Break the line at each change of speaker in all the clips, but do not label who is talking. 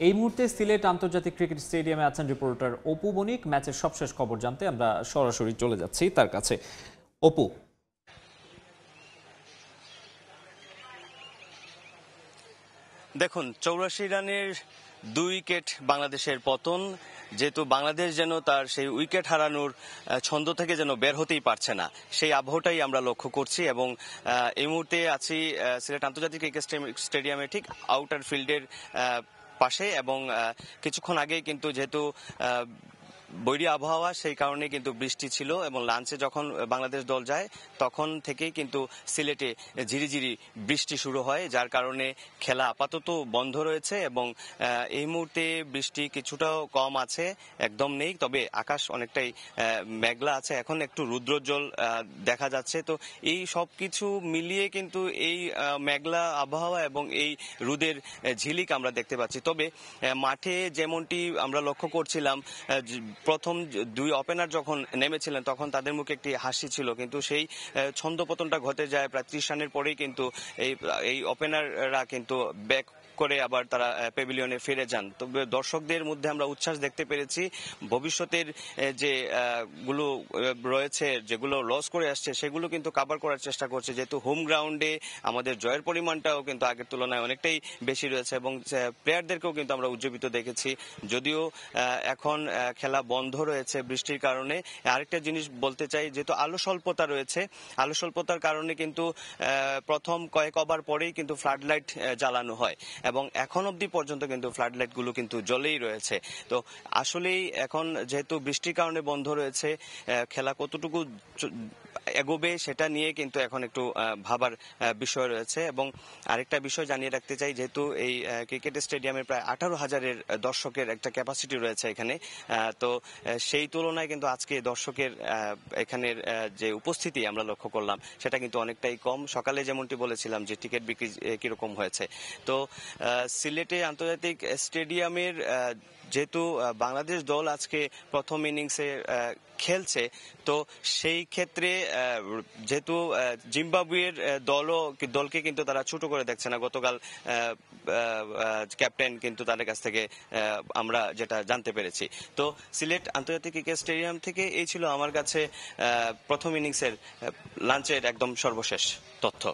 এই মুহূর্তে সিলেট আন্তর্জাতিক ক্রিকেট স্টেডিয়ামে আছেন রিপোর্টার অপু বণিক। ম্যাচের সবশেষ খবর জানতে আমরা সরাসরি চলে যাচ্ছি তার কাছে। অপু,
দেখুন, ৮৪ রানের ২ উইকেট বাংলাদেশের পতন। যেহেতু বাংলাদেশ যেন তার সেই উইকেট হারানোর ছন্দ থেকে যেন বের হতেই পারছে না, সেই আবহটাই আমরা লক্ষ্য করছি। এবং এই মুহূর্তে আছি সিলেট আন্তর্জাতিক ক্রিকেট স্টেডিয়ামে ঠিক আউটার ফিল্ডের পাশে। এবং কিছুক্ষণ আগেই কিন্তু যেহেতু বৈরী আবহাওয়া, সেই কারণে কিন্তু বৃষ্টি ছিল এবং লাঞ্চে যখন বাংলাদেশ দল যায় তখন থেকেই কিন্তু সিলেটে ঝিরিঝিরি বৃষ্টি শুরু হয়, যার কারণে খেলা আপাতত বন্ধ রয়েছে। এবং এই মুহূর্তে বৃষ্টি কিছুটাও কম আছে, একদম নেই, তবে আকাশ অনেকটাই মেঘলা আছে, এখন একটু রুদ্রোজ্জ্বল দেখা যাচ্ছে। তো এই সব কিছু মিলিয়ে কিন্তু এই মেঘলা আবহাওয়া এবং এই রোদের ঝিলিক আমরা দেখতে পাচ্ছি। তবে মাঠে যেমনটি আমরা লক্ষ্য করছিলাম, প্রথম ২ ওপেনার যখন নেমেছিলেন তখন তাদের মুখে একটি হাসি ছিল, কিন্তু সেই ছন্দপতনটা ঘটে যায় প্রায় ৩০ রানের পরেই। কিন্তু এই ওপেনাররা কিন্তু ব্যাক করে আবার তারা প্যাভিলিয়নে ফিরে যান। তবে দর্শকদের মধ্যে আমরা উচ্ছ্বাস দেখতে পেরেছি। ভবিষ্যতের যে গুলো রয়েছে, যেগুলো লস করে আসছে, সেগুলো কিন্তু কাভার করার চেষ্টা করছে, যেহেতু হোম গ্রাউন্ডে আমাদের জয়ের পরিমাণটাও কিন্তু আগের তুলনায় অনেকটাই বেশি রয়েছে। এবং প্লেয়ারদেরকেও কিন্তু আমরা উজ্জীবিত দেখেছি, যদিও এখন খেলা বন্ধ রয়েছে বৃষ্টির কারণে। আরেকটা জিনিস বলতে চাই, যেহেতু আলো স্বল্পতা রয়েছে, আলো স্বল্পতার কারণে কিন্তু প্রথম কয়েক ওভার পরেই কিন্তু ফ্লাড লাইট জ্বালানো হয় এবং এখন অবধি পর্যন্ত কিন্তু ফ্লাড লাইট গুলো কিন্তু জ্বলেই রয়েছে। তো আসলেই এখন যেহেতু বৃষ্টির কারণে বন্ধ রয়েছে, খেলা কতটুকু এগোবে সেটা নিয়ে কিন্তু এখন একটু ভাবার বিষয় রয়েছে। এবং আরেকটা বিষয় জানিয়ে রাখতে চাই, যেহেতু এই ক্রিকেট স্টেডিয়ামে প্রায় ১৮,০০০-এর দর্শকের একটা ক্যাপাসিটি রয়েছে এখানে, তো সেই তুলনায় কিন্তু আজকে দর্শকের এখানের যে উপস্থিতি আমরা লক্ষ্য করলাম সেটা কিন্তু অনেকটাই কম। সকালে যেমনটি বলেছিলাম যে টিকিট বিক্রি কিরকম হয়েছে। তো সিলেটে আন্তর্জাতিক স্টেডিয়ামের যেহেতু বাংলাদেশ দল আজকে প্রথম ইনিংসে খেলছে, তো সেই ক্ষেত্রে যেহেতু জিম্বাবুয়ের দলকে কিন্তু তারা ছোট করে দেখছে না। গতকাল ক্যাপ্টেন কিন্তু তাদের কাছ থেকে আমরা যেটা জানতে পেরেছি। তো সিলেট আন্তর্জাতিক ক্রিকেট স্টেডিয়াম থেকে এই ছিল আমার কাছে প্রথম ইনিংসের লাঞ্চের একদম সর্বশেষ তথ্য।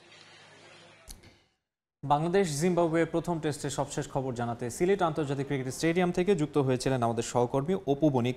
বাংলাদেশ জিম্বাবুয়ে প্রথম টেস্টের সবশেষ খবর জানাতে সিলেট আন্তর্জাতিক ক্রিকেট স্টেডিয়াম থেকে যুক্ত হয়েছিলেন আমাদের সহকর্মী অপু বণিক।